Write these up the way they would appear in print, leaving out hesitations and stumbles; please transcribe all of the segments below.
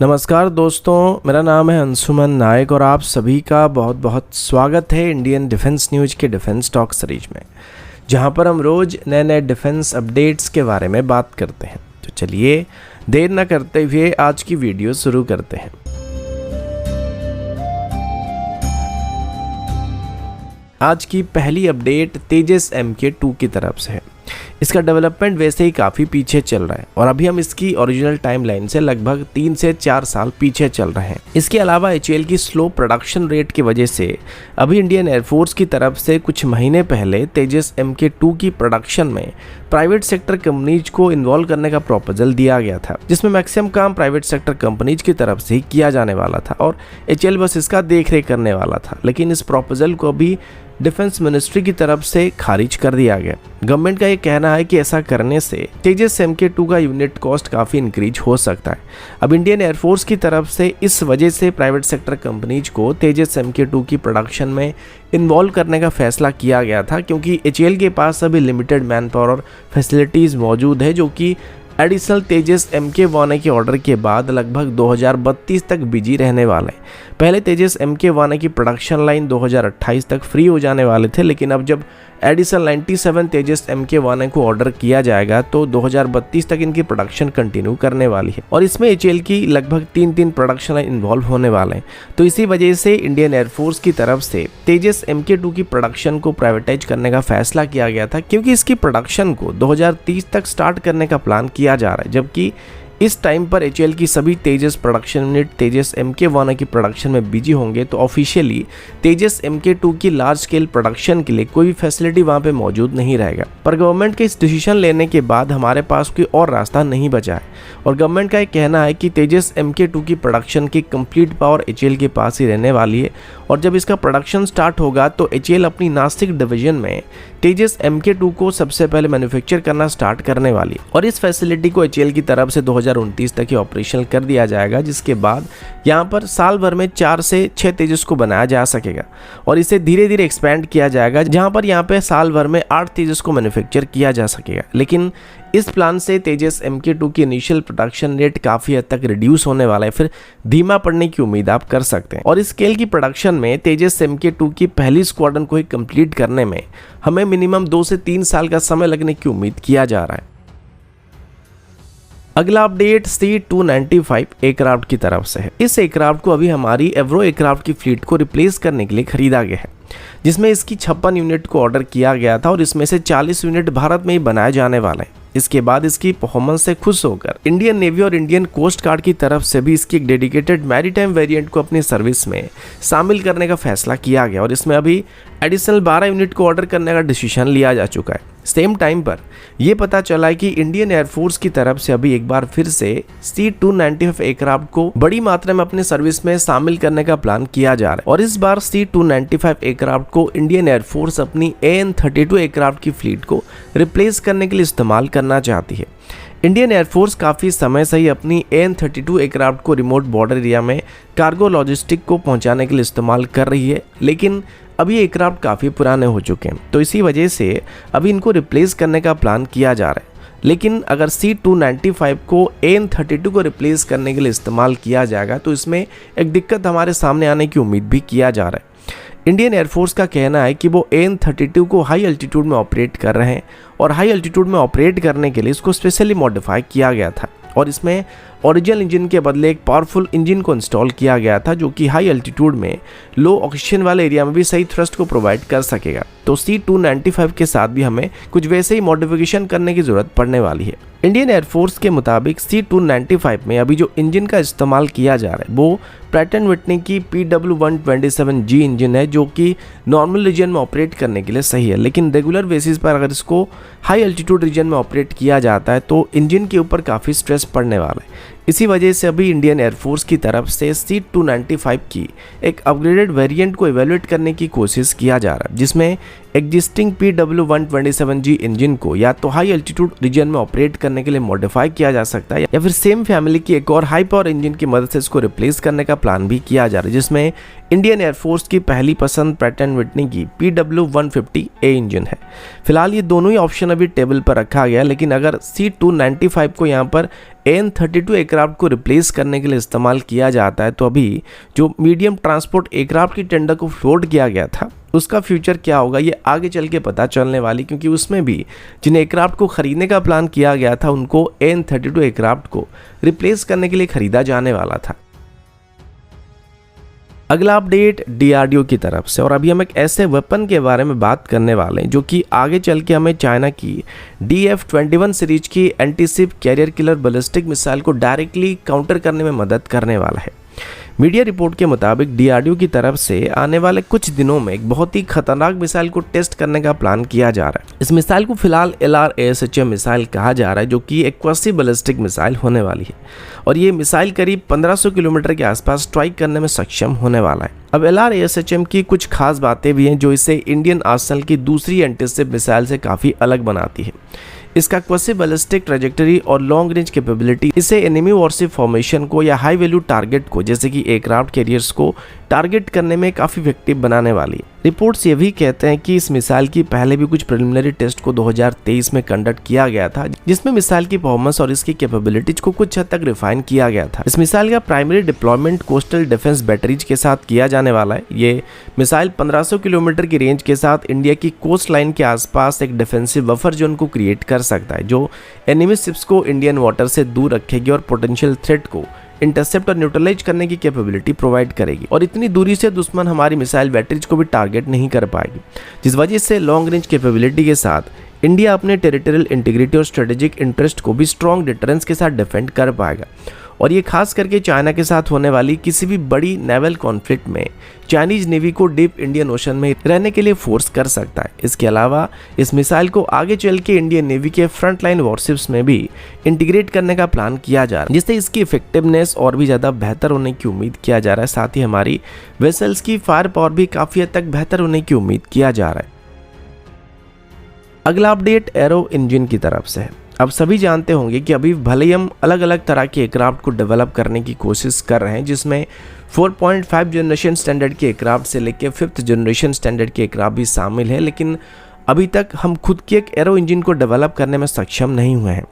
नमस्कार दोस्तों, मेरा नाम है अंशुमन नायक और आप सभी का बहुत बहुत स्वागत है इंडियन डिफेंस न्यूज के डिफेंस टॉक सीरीज में, जहां पर हम रोज नए नए डिफेंस अपडेट्स के बारे में बात करते हैं। तो चलिए देर न करते हुए आज की वीडियो शुरू करते हैं। आज की पहली अपडेट तेजस MK2 की तरफ से है। इसका डेवलपमेंट वैसे ही काफ़ी पीछे चल रहा है और अभी हम इसकी ओरिजिनल टाइमलाइन से लगभग 3 से 4 साल पीछे चल रहे हैं। इसके अलावा HAL की स्लो प्रोडक्शन रेट की वजह से अभी इंडियन एयरफोर्स की तरफ से कुछ महीने पहले तेजस MK2 की प्रोडक्शन में प्राइवेट सेक्टर कंपनीज को इन्वॉल्व करने का प्रपोजल दिया गया था, जिसमें मैक्सिमम काम प्राइवेट सेक्टर कंपनीज की तरफ से ही किया जाने वाला था और HAL बस इसका देख रेख करने वाला था। लेकिन इस प्रपोजल को अभी डिफेंस मिनिस्ट्री की तरफ से खारिज कर दिया गया। गवर्नमेंट का ये कहना है कि ऐसा करने से तेजस MK2 का यूनिट कॉस्ट काफ़ी इंक्रीज हो सकता है। अब इंडियन एयरफोर्स की तरफ से इस वजह से प्राइवेट सेक्टर कंपनीज को तेजस MK2 की प्रोडक्शन में इन्वॉल्व करने का फैसला किया गया था, क्योंकि HAL के पास अभी लिमिटेड मैन पावर और फैसिलिटीज़ मौजूद है, जो कि एडिशनल तेजस MK1A के ऑर्डर के बाद लगभग 2032 तक बिजी रहने वाले हैं। पहले तेजस MK1A की प्रोडक्शन लाइन 2028 तक फ्री हो जाने वाले थे, लेकिन अब जब एडिशनल 97 तेजस MK1A को ऑर्डर किया जाएगा तो 2032 तक इनकी प्रोडक्शन कंटिन्यू करने वाली है और इसमें HAL की लगभग 3 प्रोडक्शन लाइन इन्वॉल्व होने वाले हैं। तो इसी वजह से इंडियन एयरफोर्स की तरफ से तेजस MK2 की प्रोडक्शन को प्राइवेटाइज करने का फैसला किया गया था, क्योंकि इसकी प्रोडक्शन को 2030 तक स्टार्ट करने का प्लान किया जा रहा है। जबकि इस टाइम पर HAL की सभी तेजस प्रोडक्शन यूनिट तेजस MK1A की प्रोडक्शन में बिजी होंगे, तो ऑफिशियली तेजस MK2 की लार्ज स्केल प्रोडक्शन के लिए कोई भी फैसिलिटी वहां पे मौजूद नहीं रहेगा। पर गवर्नमेंट के इस डिसीजन लेने के बाद हमारे पास कोई और रास्ता नहीं बचा है और गवर्नमेंट का ये कहना है कि तेजस MK2 की प्रोडक्शन की कंप्लीट पावर HAL के पास ही रहने वाली है और जब इसका प्रोडक्शन स्टार्ट होगा तो HAL अपनी नासिक डिवीजन में तेजस MK2 को सबसे पहले मैन्युफैक्चर करना स्टार्ट करने वाली है और इस फैसिलिटी को HAL की तरफ से 2029 तक ही ऑपरेशनल कर दिया जाएगा, जिसके बाद यहाँ पर साल भर में 4 से 6 तेजस को बनाया जा सकेगा और इसे धीरे धीरे एक्सपेंड किया जाएगा, जहाँ पर यहाँ पे साल भर में 8 तेजस को मैन्युफैक्चर किया जा सकेगा। लेकिन इस प्लान से तेजस MK2 की इनिशियल प्रोडक्शन रेट काफ़ी हद तक रिड्यूस होने वाला है, फिर धीमा पड़ने की उम्मीद आप कर सकते हैं और इस स्केल की प्रोडक्शन में तेजस MK2 की पहली स्क्वाड्रन को ही कंप्लीट करने में हमें मिनिमम 2 से 3 साल का समय लगने की उम्मीद किया जा रहा है। अगला अपडेट C-295 एयरक्राफ्ट की तरफ से है। इस एयरक्राफ्ट को अभी हमारी एवरो एयरक्राफ्ट की फ्लीट को रिप्लेस करने के लिए खरीदा गया है, जिसमें इसकी 56 यूनिट को ऑर्डर किया गया था और इसमें से 40 यूनिट भारत में ही बनाए जाने वाले हैं। इसके बाद इसकी परफॉर्मेंस से खुश होकर इंडियन नेवी और इंडियन कोस्ट गार्ड की तरफ से भी इसकी एक डेडिकेटेड मैरीटाइम वेरिएंट को अपनी सर्विस में शामिल करने का फैसला किया गया और इसमें अभी एडिशनल 12 यूनिट को ऑर्डर करने का डिसीजन लिया जा चुका है। सेम टाइम पर यह पता चला है कि इंडियन एयरफोर्स की तरफ से अभी एक बार फिर से C-295 एयरक्राफ्ट को बड़ी मात्रा में अपने सर्विस में शामिल करने का प्लान किया जा रहा है और इस बार C-295 एयरक्राफ्ट को इंडियन एयरफोर्स अपनी AN-32 एयरक्राफ्ट की फ्लीट को रिप्लेस करने के लिए इस्तेमाल करना चाहती है। इंडियन एयरफोर्स काफ़ी समय से ही अपनी AN-32 एयरक्राफ्ट को रिमोट बॉर्डर एरिया में कार्गो लॉजिस्टिक को पहुंचाने के लिए इस्तेमाल कर रही है, लेकिन अभी एयरक्राफ्ट काफ़ी पुराने हो चुके हैं, तो इसी वजह से अभी इनको रिप्लेस करने का प्लान किया जा रहा है। लेकिन अगर C-295 को AN-32 को रिप्लेस करने के लिए इस्तेमाल किया जाएगा तो इसमें एक दिक्कत हमारे सामने आने की उम्मीद भी किया जा रहा है। इंडियन एयरफोर्स का कहना है कि वो AN-32 को हाई अल्टीट्यूड में ऑपरेट कर रहे हैं और हाई अल्टीट्यूड में ऑपरेट करने के लिए इसको स्पेशली मॉडिफाई किया गया था और इसमें ओरिजिनल इंजन के बदले एक पावरफुल इंजन को इंस्टॉल किया गया था, जो कि हाई अल्टीट्यूड में लो ऑक्सीजन वाले एरिया में भी सही थ्रस्ट को प्रोवाइड कर सकेगा। तो C-295 के साथ भी हमें कुछ वैसे ही मॉडिफिकेशन करने की जरूरत पड़ने वाली है। इंडियन एयरफोर्स के मुताबिक C-295 में अभी जो इंजन का इस्तेमाल किया जा रहा है वो प्रैट एंड व्हिटनी की PW127G इंजन है, जो कि नॉर्मल रीजन में ऑपरेट करने के लिए सही है, लेकिन रेगुलर बेसिस पर अगर इसको हाई अल्टीट्यूड रीजन में ऑपरेट किया जाता है तो इंजन के ऊपर काफ़ी स्ट्रेस पड़ने वाला है। इसी वजह से अभी इंडियन एयरफोर्स की तरफ से C-295 की एक अपग्रेडेड वेरिएंट को इवेल्युएट करने की कोशिश किया जा रहा है, जिसमें एग्जिस्टिंग PW127G इंजन को या तो हाई एल्टीट्यूड रीजन में ऑपरेट करने के लिए मॉडिफाई किया जा सकता है या फिर सेम फैमिली की एक और हाई पावर इंजन की मदद से इसको रिप्लेस करने का प्लान भी किया जा रहा है, जिसमें इंडियन एयरफोर्स की पहली पसंद प्रैट एंड विटनी की PW150A इंजन है। फिलहाल ये दोनों ही ऑप्शन अभी टेबल पर रखा गया है, लेकिन अगर C295 को यहाँ पर AN32 एयरक्राफ्ट को रिप्लेस करने के लिए इस्तेमाल किया जाता है तो अभी जो मीडियम ट्रांसपोर्ट एयरक्राफ्ट की टेंडर को फ्लोट किया गया था उसका फ्यूचर क्या होगा ये आगे चल के पता चलने वाली, क्योंकि उसमें भी जिन एयरक्राफ्ट को खरीदने का प्लान किया गया था उनको AN32 एयरक्राफ्ट को रिप्लेस करने के लिए खरीदा जाने वाला था। अगला अपडेट DRDO की तरफ से, और अभी हम एक ऐसे वेपन के बारे में बात करने वाले हैं जो कि आगे चल के हमें चाइना की DF-21 सीरीज की antiship carrier killer ballistic missile को डायरेक्टली काउंटर करने में मदद करने वाला है। मीडिया रिपोर्ट के मुताबिक DRDO की तरफ से आने वाले कुछ दिनों में एक बहुत ही खतरनाक मिसाइल को टेस्ट करने का प्लान किया जा रहा है। इस मिसाइल को फिलहाल LRASHM मिसाइल कहा जा रहा है, जो कि एक क्वासी बैलिस्टिक मिसाइल होने वाली है और ये मिसाइल करीब 1500 किलोमीटर के आसपास स्ट्राइक करने में सक्षम होने वाला है। अब LRASHM की कुछ खास बातें भी हैं जो इसे इंडियन आर्सेनल की दूसरी एंटीशिप मिसाइल से काफ़ी अलग बनाती है। इसका क्वासी बैलिस्टिक ट्रैजेक्टरी और लॉन्ग रेंज कैपेबिलिटी इसे एनिमी वॉरशिप फॉर्मेशन को या हाई वैल्यू टारगेट को जैसे कि एयरक्राफ्ट कैरियर्स को टारगेट करने में काफ़ी इफेक्टिव बनाने वाली है। रिपोर्ट्स ये भी कहते हैं कि इस मिसाइल की पहले भी कुछ प्रिलिमिनरी टेस्ट को 2023 में कंडक्ट किया गया था, जिसमें मिसाइल की परफॉर्मेंस और इसकी कैपेबिलिटीज को कुछ हद तक रिफाइन किया गया था। इस मिसाइल का primary deployment coastal defence batteries के साथ किया जाने वाला है। ये मिसाइल 1500 किलोमीटर की रेंज के साथ इंडिया की कोस्ट लाइन के आसपास एक डिफेंसिव बफर जोन को क्रिएट कर सकता है, जो एनिमी शिप्स को इंडियन वाटर से दूर रखेगी और पोटेंशियल थ्रेट को इंटरसेप्ट और न्यूट्रलाइज करने की कैपेबिलिटी प्रोवाइड करेगी। और इतनी दूरी से दुश्मन हमारी मिसाइल बैटरीज को भी टारगेट नहीं कर पाएगी, जिस वजह से लॉन्ग रेंज कैपेबिलिटी के साथ इंडिया अपने टेरिटोरियल इंटीग्रिटी और स्ट्रेटेजिक इंटरेस्ट को भी स्ट्रॉन्ग डिटरेंस के साथ डिफेंड कर पाएगा। और ये खास करके चाइना के साथ होने वाली किसी भी बड़ी नेवल कॉन्फ्लिक्ट में चाइनीज नेवी को डीप इंडियन ओशन में रहने के लिए फोर्स कर सकता है। इसके अलावा इस मिसाइल को आगे चल के इंडियन नेवी के फ्रंट लाइन वॉरशिप्स में भी इंटीग्रेट करने का प्लान किया जा रहा है, जिससे इसकी इफेक्टिवनेस और भी ज़्यादा बेहतर होने की उम्मीद किया जा रहा है। साथ ही हमारी वेसल्स की फायर पावर भी काफ़ी हद तक बेहतर होने की उम्मीद किया जा रहा है। अगला अपडेट एरो इंजन की तरफ से है। अब सभी जानते होंगे कि अभी भले ही हम अलग अलग तरह के एयरक्राफ्ट को डेवलप करने की कोशिश कर रहे हैं, जिसमें 4.5 जनरेशन स्टैंडर्ड के एयरक्राफ्ट से लेकर 5th जनरेशन स्टैंडर्ड के एयरक्राफ्ट भी शामिल है, लेकिन अभी तक हम खुद की एक एरो इंजन को डेवलप करने में सक्षम नहीं हुए हैं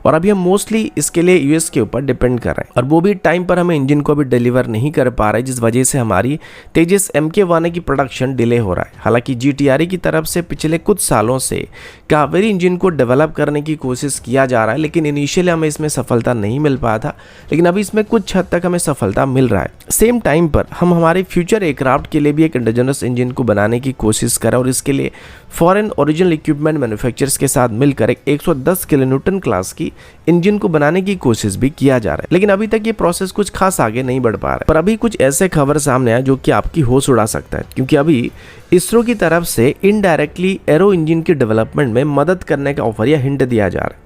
और अभी हम मोस्टली इसके लिए यूएस के ऊपर डिपेंड कर रहे हैं और वो भी टाइम पर हमें इंजन को अभी डिलीवर नहीं कर पा रहे, जिस वजह से हमारी तेजस MK1 की प्रोडक्शन डिले हो रहा है। हालांकि GTRE की तरफ से पिछले कुछ सालों से कावेरी इंजन को डेवलप करने की कोशिश किया जा रहा है, लेकिन इनिशियली हमें इसमें सफलता नहीं मिल पाया था, लेकिन अभी इसमें कुछ हद तक हमें सफलता मिल रहा है। सेम टाइम पर हम हमारे फ्यूचर एयरक्राफ्ट के लिए भी एक इंडिजिनस इंजन को बनाने की कोशिश करें और इसके लिए फॉरेन ओरिजिनल इक्विपमेंट मैन्युफैक्चरर्स के साथ मिलकर एक 110 किलोन्यूटन क्लास की इंजन को बनाने की कोशिश भी किया जा रहा है, लेकिन अभी तक ये प्रोसेस कुछ खास आगे नहीं बढ़ पा रहा है। पर अभी कुछ ऐसे खबर सामने आए जो कि आपकी होश उड़ा सकता है, क्योंकि अभी इसरो की तरफ से इनडायरेक्टली एरो इंजन के डेवलपमेंट में मदद करने का ऑफर या हिंट दिया जा रहा है।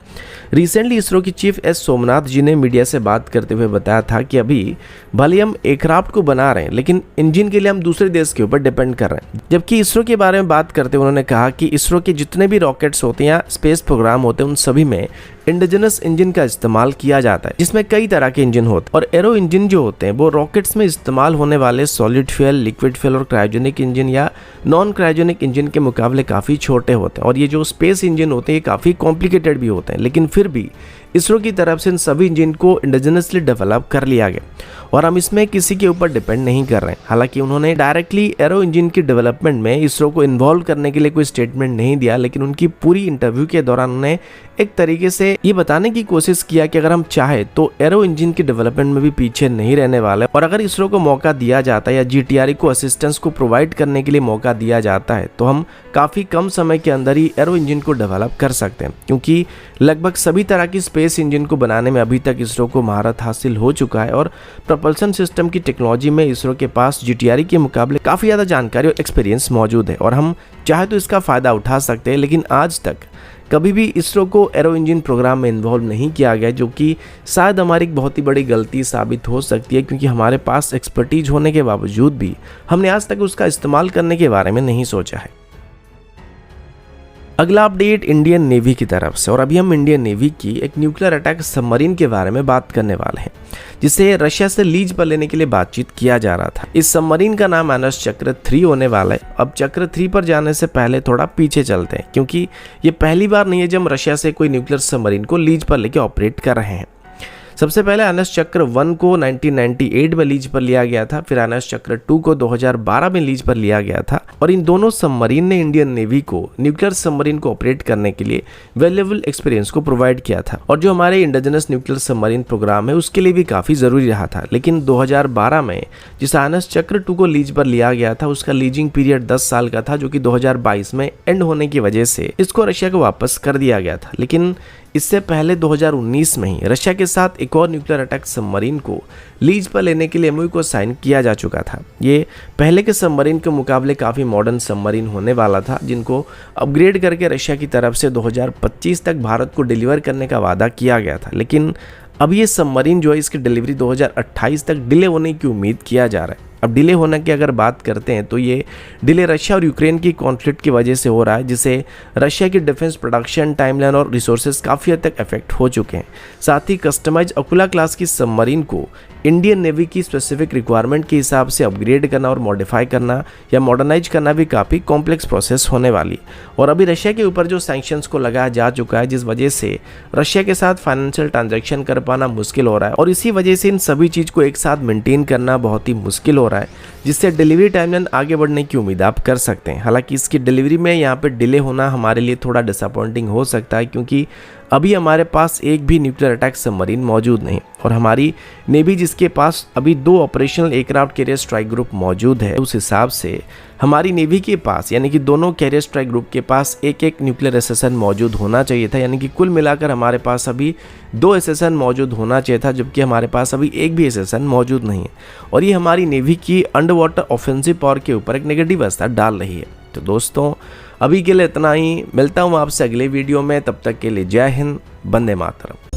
रिसेंटली इसरो की चीफ S सोमनाथ जी ने मीडिया से बात करते हुए बताया था कि अभी भले हम एयरक्राफ्ट को बना रहे हैं, लेकिन इंजन के लिए हम दूसरे देश के ऊपर डिपेंड कर रहे हैं। जबकि इसरो के बारे में बात करते हुए उन्होंने कहा कि इसरो के जितने भी रॉकेट्स होते हैं या स्पेस प्रोग्राम होते हैं उन सभी में इंडिजिनस इंजन का इस्तेमाल किया जाता है, जिसमें कई तरह के इंजन होते हैं और एरो इंजन जो होते हैं वो रॉकेट्स में इस्तेमाल होने वाले सॉलिड फ्यूल, लिक्विड फ्यूल और क्रायोजेनिक इंजन या नॉन क्रायोजेनिक इंजन के मुकाबले काफ़ी छोटे होते हैं और ये जो स्पेस इंजन होते हैं ये काफ़ी कॉम्प्लिकेटेड भी होते हैं, लेकिन फिर भी इसरो की तरफ से इन सभी इंजन को इंडिजिनसली डेवलप कर लिया गया और हम इसमें किसी के ऊपर डिपेंड नहीं कर रहे हैं। हालांकि उन्होंने डायरेक्टली एरो इंजन की डेवलपमेंट में इसरो को इन्वॉल्व करने के लिए कोई स्टेटमेंट नहीं दिया, लेकिन उनकी पूरी इंटरव्यू के दौरान उन्होंने एक तरीके से ये बताने की कोशिश किया कि अगर हम चाहे तो एरो इंजन की डेवलपमेंट में भी पीछे नहीं रहने वाले और अगर इसरो को मौका दिया जाता है या GTRE को असिस्टेंस को प्रोवाइड करने के लिए मौका दिया जाता है तो हम काफ़ी कम समय के अंदर ही एरो इंजन को डेवलप कर सकते हैं, क्योंकि लगभग सभी तरह की स्पेस इंजन को बनाने में अभी तक इसरो को महारत हासिल हो चुका है और प्रपल्सन सिस्टम की टेक्नोलॉजी में इसरो के पास GTRE के मुकाबले काफ़ी ज़्यादा जानकारी और एक्सपीरियंस मौजूद है और हम चाहे तो इसका फ़ायदा उठा सकते हैं। लेकिन आज तक कभी भी इसरो को एरो इंजन प्रोग्राम में इन्वॉल्व नहीं किया गया, जो कि शायद हमारी एक बहुत ही बड़ी गलती साबित हो सकती है, क्योंकि हमारे पास एक्सपर्टीज होने के बावजूद भी हमने आज तक उसका इस्तेमाल करने के बारे में नहीं सोचा है। अगला अपडेट इंडियन नेवी की तरफ से, और अभी हम इंडियन नेवी की एक न्यूक्लियर अटैक सबमरीन के बारे में बात करने वाले हैं, जिसे रशिया से लीज पर लेने के लिए बातचीत किया जा रहा था। इस सबमरीन का नाम एनएस चक्र 3 होने वाला है। अब चक्र 3 पर जाने से पहले थोड़ा पीछे चलते हैं, क्योंकि ये पहली बार नहीं है जब हम रशिया से कोई न्यूक्लियर सबमरीन को लीज पर लेके ऑपरेट कर रहे हैं। सबसे पहले एनएस चक्र 1 को 1998 में लीज पर लिया गया था, फिर एनएस चक्र 2 को 2012 में लीज पर लिया गया था, और इन दोनों सबमरीन ने इंडियन नेवी को न्यूक्लियर सबमरीन को ऑपरेट करने के लिए वैल्यूएबल एक्सपीरियंस को प्रोवाइड किया था, और जो हमारे इंडिजिनस न्यूक्लियर सबमरीन प्रोग्राम है उसके लिए भी काफ़ी ज़रूरी रहा था। लेकिन 2012 में जिस एनएस चक्र 2 को लीज पर लिया गया था उसका लीजिंग पीरियड 10 साल का था, जो कि 2022 में एंड होने की वजह से इसको रशिया को वापस कर दिया गया था। लेकिन इससे पहले 2019 में ही रशिया के साथ एक और न्यूक्लियर अटैक सबमरीन को लीज पर लेने के लिए एमओयू को साइन किया जा चुका था। ये पहले के सबमरीन के मुकाबले काफ़ी मॉडर्न सबमरीन होने वाला था, जिनको अपग्रेड करके रशिया की तरफ से 2025 तक भारत को डिलीवर करने का वादा किया गया था। लेकिन अब ये सबमरीन जो है इसकी डिलीवरी 2028 तक डिले होने की उम्मीद किया जा रहा है। अब डिले होने की अगर बात करते हैं तो ये डिले रशिया और यूक्रेन की कॉन्फ्लिक्ट की वजह से हो रहा है, जिससे रशिया की डिफेंस प्रोडक्शन टाइमलाइन और रिसोर्सेज काफ़ी हद तक अफेक्ट हो चुके हैं। साथ ही कस्टमाइज अकुला क्लास की सबमरीन को इंडियन नेवी की स्पेसिफिक रिक्वायरमेंट के हिसाब से अपग्रेड करना और मॉडिफाई करना या मॉडर्नाइज करना भी काफ़ी कॉम्प्लेक्स प्रोसेस होने वाली है। और अभी रशिया के ऊपर जो सैंक्शंस को लगाया जा चुका है, जिस वजह से रशिया के साथ फाइनेंशियल ट्रांजैक्शन कर पाना मुश्किल हो रहा है, और इसी वजह से इन सभी चीज़ को एक साथ मेंटेन करना बहुत ही मुश्किल हो रहा है, जिससे डिलीवरी टाइमलाइन आगे बढ़ने की उम्मीद आप कर सकते हैं। हालांकि इसकी डिलीवरी में यहाँ पे डिले होना हमारे लिए थोड़ा डिसअपॉइंटिंग हो सकता है, क्योंकि अभी हमारे पास एक भी न्यूक्लियर अटैक सबमरीन मौजूद नहीं, और हमारी नेवी जिसके पास अभी 2 operational aircraft carrier strike group मौजूद है, उस हिसाब से हमारी नेवी के पास यानी कि दोनों कैरियर स्ट्राइक ग्रुप के पास एक न्यूक्लियर एसेसन मौजूद होना चाहिए था। यानी कि कुल मिलाकर हमारे पास अभी 2 एसेसन मौजूद होना चाहिए था, जबकि हमारे पास अभी एक भी एसेसन मौजूद नहीं है, और ये हमारी नेवी की अंडर वाटर ऑफेंसिव पावर के ऊपर एक नेगेटिव असर डाल रही है। तो दोस्तों अभी के लिए इतना ही, मिलता हूँ आपसे अगले वीडियो में, तब तक के लिए जय हिंद, वंदे मातरम।